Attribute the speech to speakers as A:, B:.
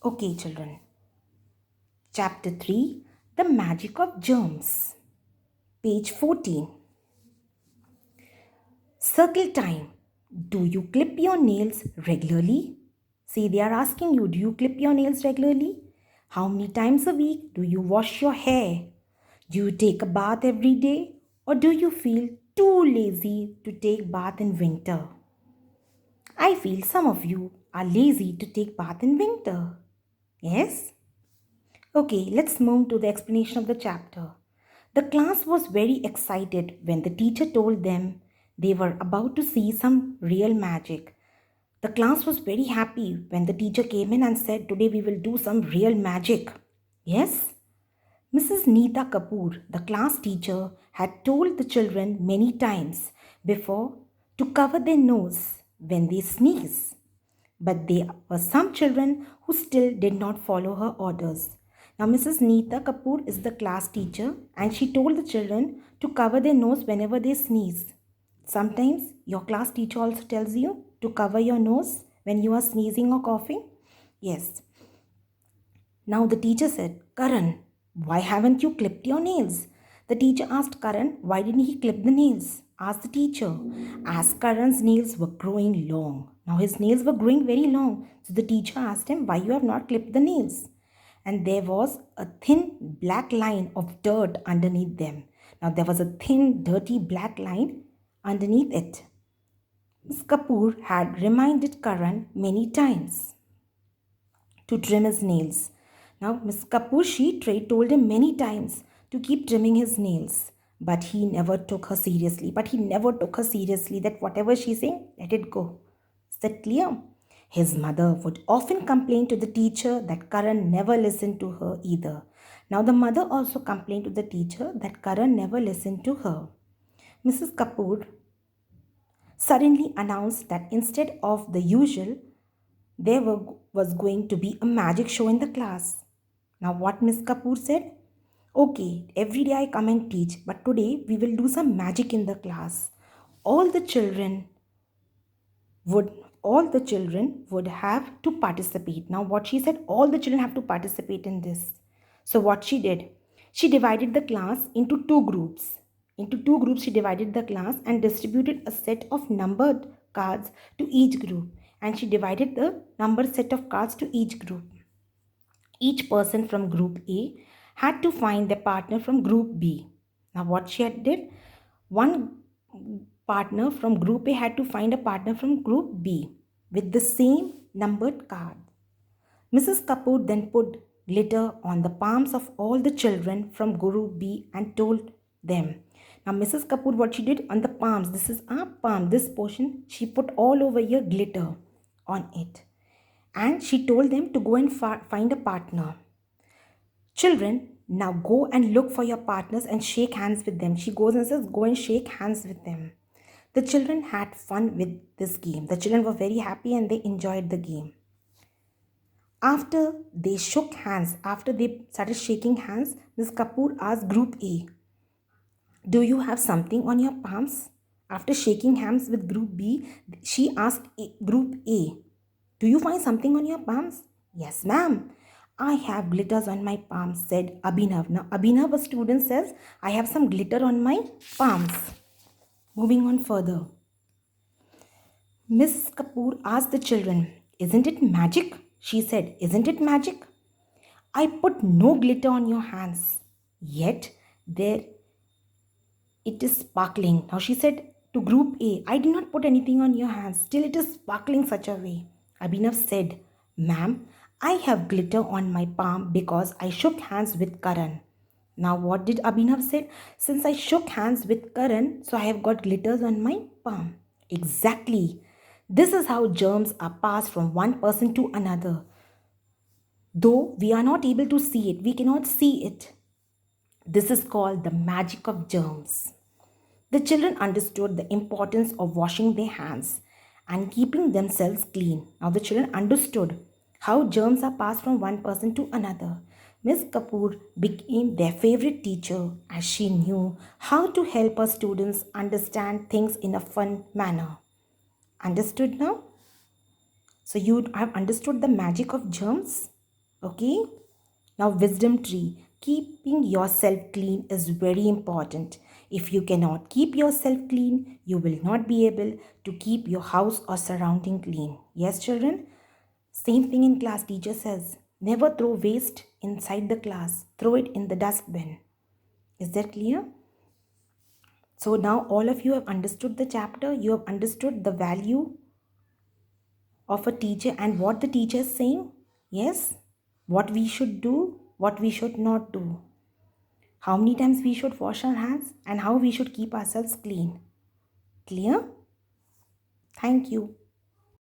A: Okay, children. Chapter 3, The Magic of Germs. Page 14. Circle time. Do you clip your nails regularly? See, they are asking you, do you clip your nails regularly? How many times a week do you wash your hair? Do you take a bath every day? Or do you feel too lazy to take bath in winter? I feel some of you are lazy to take bath in winter. Yes? Okay, let's move to the explanation of the chapter. The class was very excited when the teacher told them they were about to see some real magic. The class was very happy when the teacher came in and said, "Today we will do some real magic." Yes? Mrs. Neeta Kapoor, the class teacher, had told the children many times before to cover their nose when they sneeze. But there were some children who still did not follow her orders. Now, Mrs. Neeta Kapoor is the class teacher and she told the children to cover their nose whenever they sneeze. Sometimes your class teacher also tells you to cover your nose when you are sneezing or coughing. Yes. Now the teacher said, Karan, why haven't you clipped your nails? The teacher asked Karan, why didn't he clip the nails? Asked the teacher. As Karan's nails were growing long. Now his nails were growing very long. So the teacher asked him, why you have not clipped the nails? And there was a thin black line of dirt underneath them. Now there was a thin, dirty black line underneath it. Miss Kapoor had reminded Karan many times to trim his nails. Now, Miss Kapoor, told him many times to keep trimming his nails, but he never took her seriously. That whatever she's saying, let it go. Is that clear? His mother would often complain to the teacher that Karan never listened to her either. Now, the mother also complained to the teacher that Karan never listened to her. Mrs. Kapoor suddenly announced that instead of the usual, was going to be a magic show in the class. Now, what Miss Kapoor said? Okay, every day I come and teach, but today we will do some magic in the class. All the children would all the children would have to participate. Now, what she said, all the children have to participate in this. So, what she did, she divided the class into two groups. Into two groups, she divided the class and distributed a set of numbered cards to each group. And she divided the numbered set of cards to each group. Each person from group A had to find their partner from group B. Now, what she had did, one partner from group A had to find a partner from group B with the same numbered card. Mrs. Kapoor then put glitter on the palms of all the children from group B and told them. Now, Mrs. Kapoor, what she did on the palms, this is our palm, this portion, she put all over here glitter on it. And she told them to go and find a partner. Children, now go and look for your partners and shake hands with them. She goes and says, go and shake hands with them. The children had fun with this game. The children were very happy and they enjoyed the game. After they shook hands, after they started shaking hands, Miss Kapoor asked Group A, do you have something on your palms? After shaking hands with Group B, she asked Group A, do you find something on your palms? Yes, ma'am. I have glitters on my palms, said Abhinav. Now, Abhinav, a student, says, I have some glitter on my palms. Moving on further. Miss Kapoor asked the children, isn't it magic? She said, isn't it magic? I put no glitter on your hands, yet there it is sparkling. Now she said to group A, I did not put anything on your hands, still it is sparkling such a way. Abhinav said, ma'am, I have glitter on my palm because I shook hands with Karan. Now what did Abhinav said? Since I shook hands with Karan, so I have got glitters on my palm. Exactly. This is how germs are passed from one person to another. Though we are not able to see it, we cannot see it. This is called the magic of germs. The children understood the importance of washing their hands and keeping themselves clean. Now, the children understood how germs are passed from one person to another. Miss Kapoor became their favorite teacher as she knew how to help her students understand things in a fun manner. Understood now? So, you have understood the magic of germs? Okay? Now, wisdom tree. Keeping yourself clean is very important. If you cannot keep yourself clean, you will not be able to keep your house or surrounding clean. Yes, children? Same thing in class, teacher says, never throw waste inside the class. Throw it in the dustbin. Is that clear? So now all of you have understood the chapter. You have understood the value of a teacher and what the teacher is saying. Yes? What we should do, what we should not do. How many times we should wash our hands and how we should keep ourselves clean. Clear? Thank you.